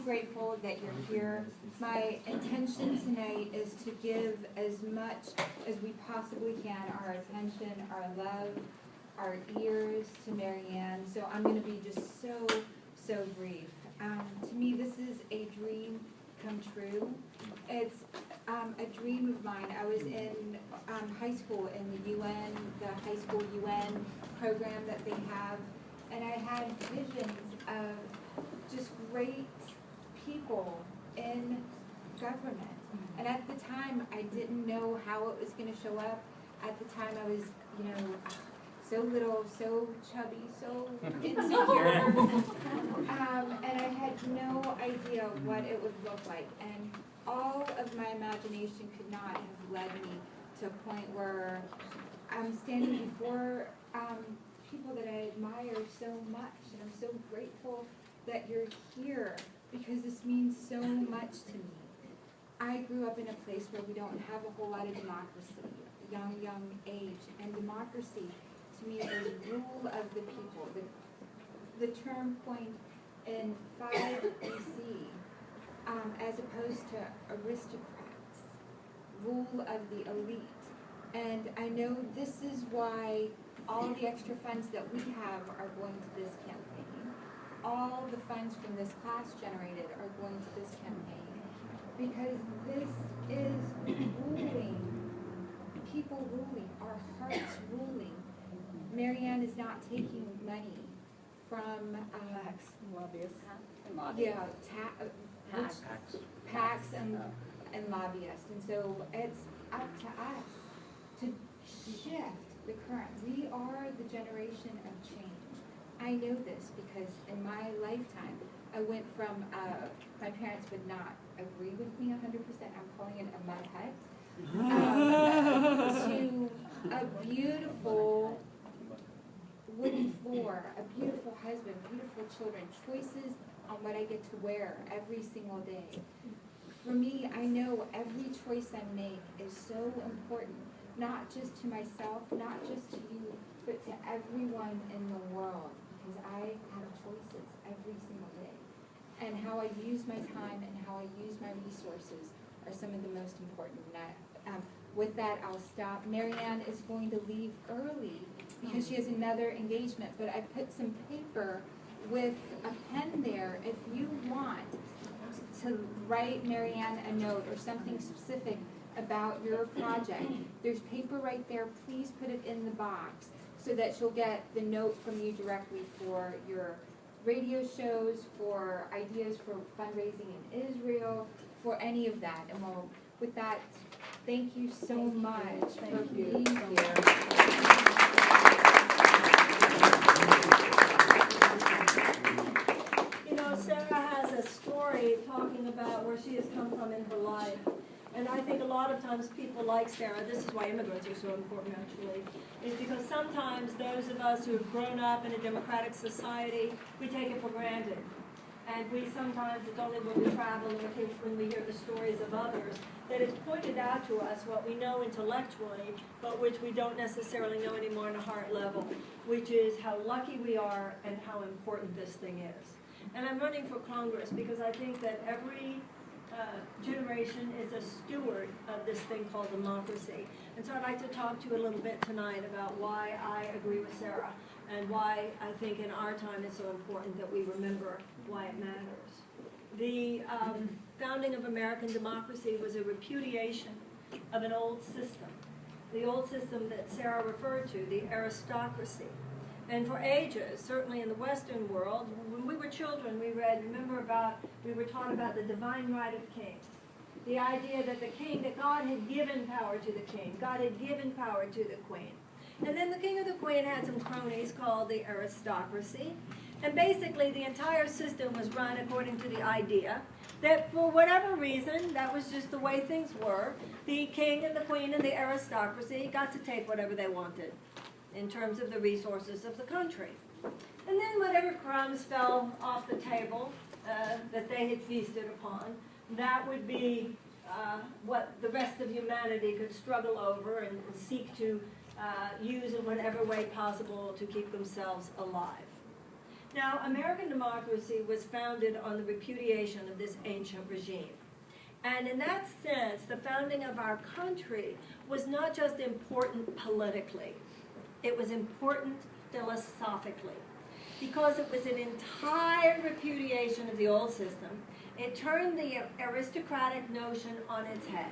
grateful that you're here. My intention tonight is to give as much as we possibly can, our attention, our love, our ears to Marianne. So I'm going to be just so brief. To me, this is a dream come true. It's a dream of mine. I was in high school in the UN, the high school UN program that they have, and I had visions of just great people in government. And at the time, I didn't know how it was going to show up. At the time, I was, so little, so chubby, so insecure. And I had no idea what it would look like. And all of my imagination could not have led me to a point where I'm standing before people that I admire so much. And I'm so grateful that you're here because this means so much to me. I grew up in a place where we don't have a whole lot of democracy, young age. And democracy, to me, is rule of the people. The term coined in 5 BC, as opposed to aristocrats, rule of the elite. And I know this is why all the extra funds that we have are going to this campaign. All the funds from this class generated are going to this campaign. Because this is ruling, people ruling, our hearts ruling. Marianne is not taking money from lobbyists. PACs and lobbyists. And so it's up to us to shift the current. We are the generation of change. I know this because in my lifetime, I went from, my parents would not agree with me 100%, I'm calling it a mud hut, to a beautiful wooden floor, a beautiful husband, beautiful children, choices on what I get to wear every single day. For me, I know every choice I make is so important, not just to myself, not just to you, but to everyone in the world, because I have choices every single day. And how I use my time and how I use my resources are some of the most important. With that, I'll stop. Marianne is going to leave early because she has another engagement, but I put some paper with a pen there if you want to write Marianne a note or something specific about your project. There's paper right there. Please put it in the box so that she'll get the note from you directly for your radio shows, for ideas for fundraising in Israel, for any of that. And we'll, with that, thank you so much for being here. Sarah has a story talking about where she has come from in her life. And I think a lot of times people like Sarah, this is why immigrants are so important actually, is because sometimes those of us who have grown up in a democratic society, we take it for granted. And we sometimes, it's only when we travel and when we hear the stories of others, that it's pointed out to us what we know intellectually, but which we don't necessarily know anymore on a heart level, which is how lucky we are and how important this thing is. And I'm running for Congress because I think that every generation is a steward of this thing called democracy. And so I'd like to talk to you a little bit tonight about why I agree with Sarah and why I think in our time it's so important that we remember why it matters. The founding of American democracy was a repudiation of an old system, the old system that Sarah referred to, the aristocracy. And for ages, certainly in the Western world, when we were children, we were taught about the divine right of king. The idea that the king, that God had given power to the king. God had given power to the queen. And then the king or the queen had some cronies called the aristocracy. And basically the entire system was run according to the idea that for whatever reason, that was just the way things were, the king and the queen and the aristocracy got to take whatever they wanted in terms of the resources of the country. And then whatever crumbs fell off the table that they had feasted upon, that would be what the rest of humanity could struggle over and seek to use in whatever way possible to keep themselves alive. Now, American democracy was founded on the repudiation of this ancient regime. And in that sense, the founding of our country was not just important politically, it was important philosophically. Because it was an entire repudiation of the old system, it turned the aristocratic notion on its head.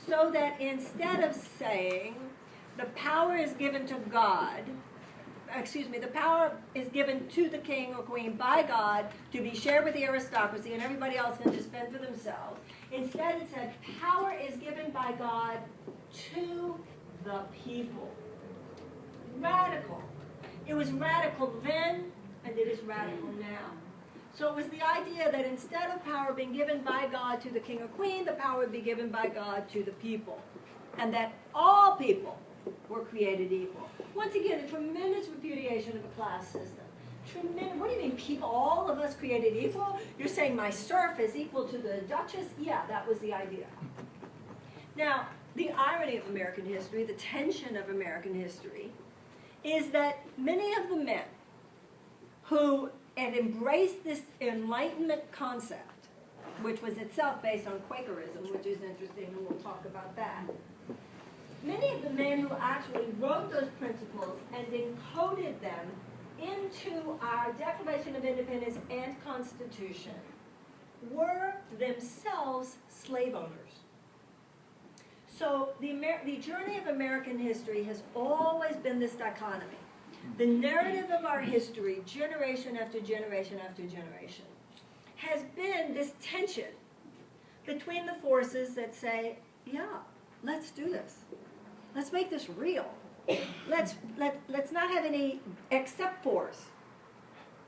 So that instead of saying, the power is given to God, the power is given to the king or queen by God to be shared with the aristocracy and everybody else can just fend for themselves. Instead it said, power is given by God to the people. Radical. It was radical then, and it is radical now. So it was the idea that instead of power being given by God to the king or queen, the power would be given by God to the people. And that all people were created equal. Once again, a tremendous repudiation of a class system. Tremendous. What do you mean, people, all of us created equal? You're saying my serf is equal to the duchess? Yeah, that was the idea. Now, the irony of American history, the tension of American history, is that many of the men who had embraced this Enlightenment concept, which was itself based on Quakerism, which is interesting, and we'll talk about that. Many of the men who actually wrote those principles and encoded them into our Declaration of Independence and Constitution were themselves slave owners. So the journey of American history has always been this dichotomy. The narrative of our history, generation after generation after generation, has been this tension between the forces that say, yeah, let's do this. Let's make this real. Let's not have any except fors.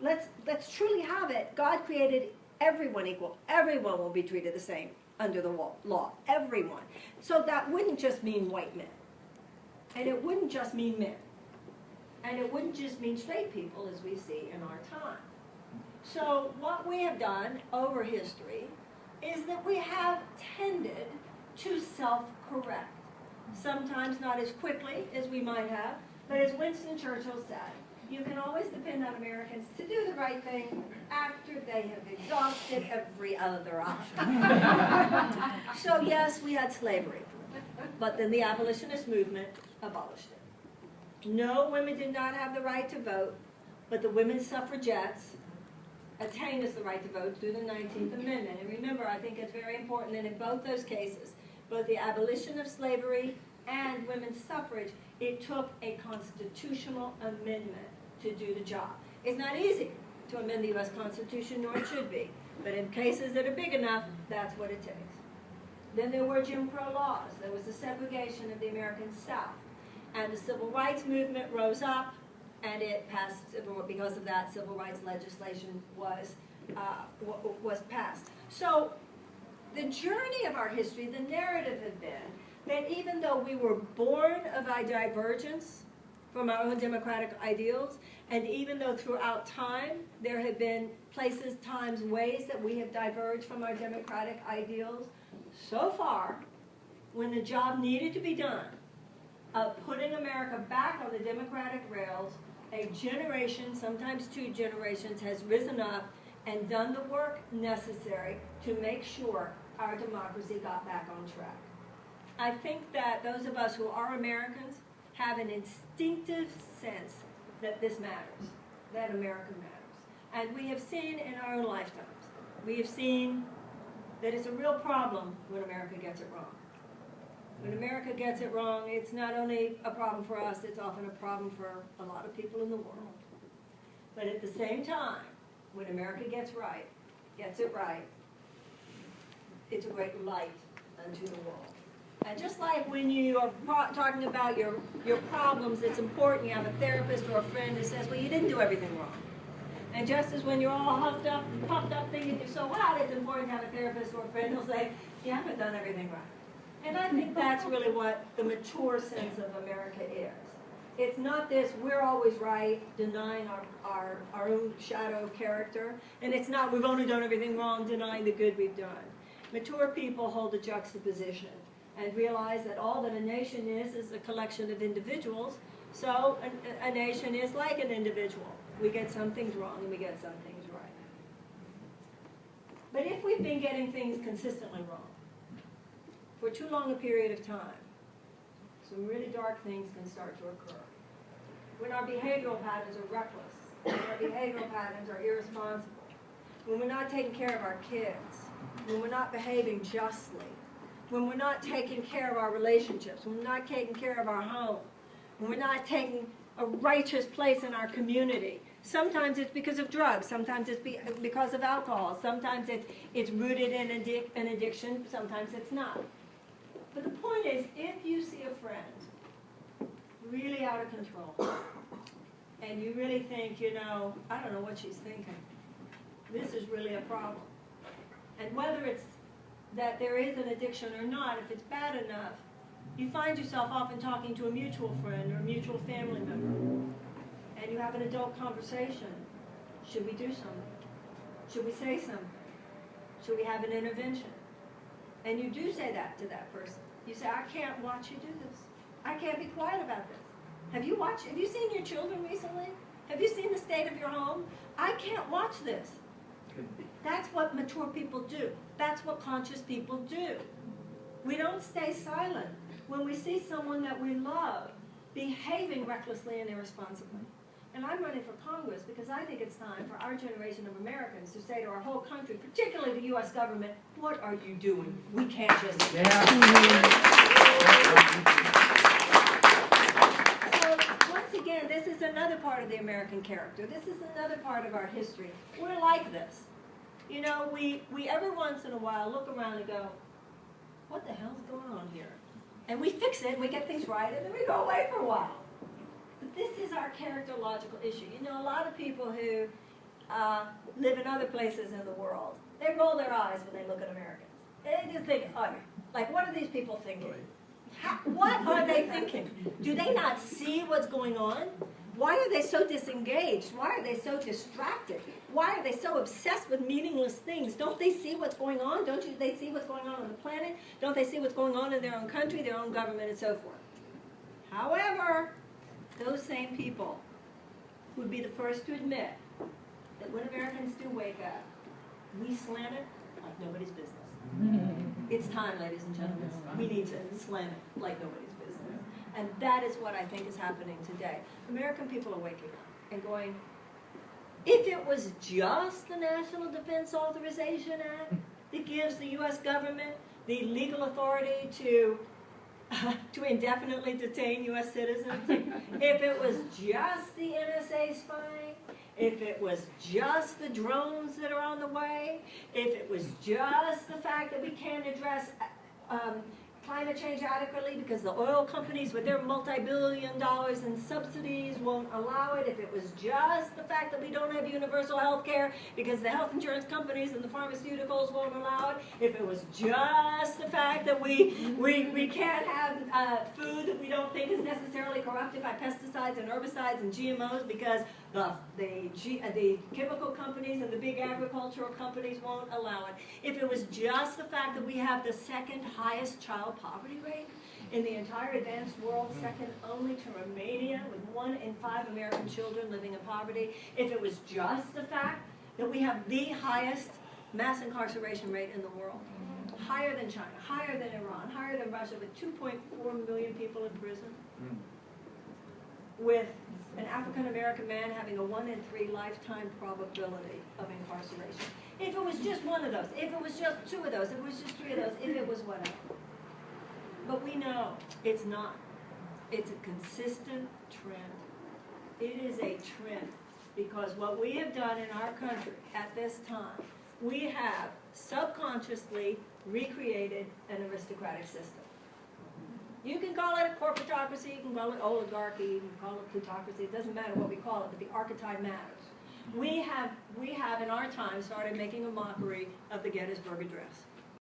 Let's truly have it. God created everyone equal. Everyone will be treated the same under the law. Everyone. So that wouldn't just mean white men. And it wouldn't just mean men. And it wouldn't just mean straight people as we see in our time. So what we have done over history is that we have tended to self-correct. Sometimes not as quickly as we might have, but as Winston Churchill said, you can always depend on Americans to do the right thing after they have exhausted every other option. So yes, we had slavery, but then the abolitionist movement abolished it. No, women did not have the right to vote, but the women's suffragettes attained us the right to vote through the 19th Amendment. And remember, I think it's very important that in both those cases, both the abolition of slavery and women's suffrage, it took a constitutional amendment to do the job. It's not easy to amend the U.S. Constitution, nor it should be. But in cases that are big enough, that's what it takes. Then there were Jim Crow laws. There was the segregation of the American South. And the civil rights movement rose up, and it passed, because of that, civil rights legislation was passed. So the journey of our history, the narrative had been that even though we were born of a divergence from our own democratic ideals, and even though throughout time there have been places, times, ways that we have diverged from our democratic ideals, so far, when the job needed to be done of putting America back on the democratic rails, a generation, sometimes two generations, has risen up and done the work necessary to make sure our democracy got back on track. I think that those of us who are Americans have an instinctive sense that this matters, that America matters. And we have seen in our own lifetimes, we have seen that it's a real problem when America gets it wrong. When America gets it wrong, it's not only a problem for us, it's often a problem for a lot of people in the world. But at the same time, when America gets it right, it's a great light unto the world. And just like when you are talking about your problems, it's important you have a therapist or a friend who says, well, you didn't do everything wrong. And just as when you're all huffed up and puffed up thinking you're so hot, it's important to have a therapist or a friend who'll say, you haven't done everything right. And I think that's really what the mature sense of America is. It's not this, we're always right, denying our own shadow character. And it's not, we've only done everything wrong, denying the good we've done. Mature people hold a juxtaposition and realize that all that a nation is a collection of individuals. So a nation is like an individual. We get some things wrong and we get some things right. But if we've been getting things consistently wrong for too long a period of time, some really dark things can start to occur. When our behavioral patterns are reckless, when our behavioral patterns are irresponsible, when we're not taking care of our kids, when we're not behaving justly, when we're not taking care of our relationships, when we're not taking care of our home, when we're not taking a righteous place in our community. Sometimes it's because of drugs, sometimes it's because of alcohol, sometimes it's rooted in an addiction, sometimes it's not. But the point is, if you see a friend really out of control, and you really think, you know, I don't know what she's thinking, this is really a problem. And whether it's that there is an addiction or not, if it's bad enough, you find yourself often talking to a mutual friend or a mutual family member, and you have an adult conversation. Should we do something? Should we say something? Should we have an intervention? And you do say that to that person. You say, I can't watch you do this. I can't be quiet about this. Have you seen your children recently? Have you seen the state of your home? I can't watch this. That's what mature people do. That's what conscious people do. We don't stay silent when we see someone that we love behaving recklessly and irresponsibly. And I'm running for Congress because I think it's time for our generation of Americans to say to our whole country, particularly the U.S. government, what are you doing? We can't just... So, once again, this is another part of the American character. This is another part of our history. We're like this. You know, we every once in a while look around and go, what the hell's going on here? And we fix it, and we get things right, and then we go away for a while. But this is our characterological issue. You know, a lot of people who live in other places in the world, they roll their eyes when they look at Americans. They just think, oh, like, what are these people thinking? What are they thinking? Do they not see what's going on? Why are they so disengaged? Why are they so distracted? Why are they so obsessed with meaningless things? Don't they see what's going on? They see what's going on the planet? Don't they see what's going on in their own country, their own government, and so forth? However, those same people would be the first to admit that when Americans do wake up, we slam it like nobody's business. It's time, ladies and gentlemen. We need to slam it like nobody's business. And that is what I think is happening today. American people are waking up and going, if it was just the National Defense Authorization Act that gives the U.S. government the legal authority to indefinitely detain U.S. citizens, if it was just the NSA spying, if it was just the drones that are on the way, if it was just the fact that we can't address climate change adequately because the oil companies with their multi-billion dollars in subsidies won't allow it, if it was just the fact that we don't have universal health care because the health insurance companies and the pharmaceuticals won't allow it, if it was just the fact that we can't have food that we don't think is necessarily corrupted by pesticides and herbicides and GMOs because the chemical companies and the big agricultural companies won't allow it. If it was just the fact that we have the second highest child poverty rate in the entire advanced world, second only to Romania, with 1 in 5 American children living in poverty. If it was just the fact that we have the highest mass incarceration rate in the world, higher than China, higher than Iran, higher than Russia, with 2.4 million people in prison, with an African-American man having a 1 in 3 lifetime probability of incarceration. If it was just one of those, if it was just 2 of those, if it was just 3 of those, if it was whatever. But we know it's not. It's a consistent trend. It is a trend because what we have done in our country at this time, we have subconsciously recreated an aristocratic system. You can call it a corporatocracy, you can call it oligarchy, you can call it plutocracy, it doesn't matter what we call it, but the archetype matters. We have in our time started making a mockery of the Gettysburg Address.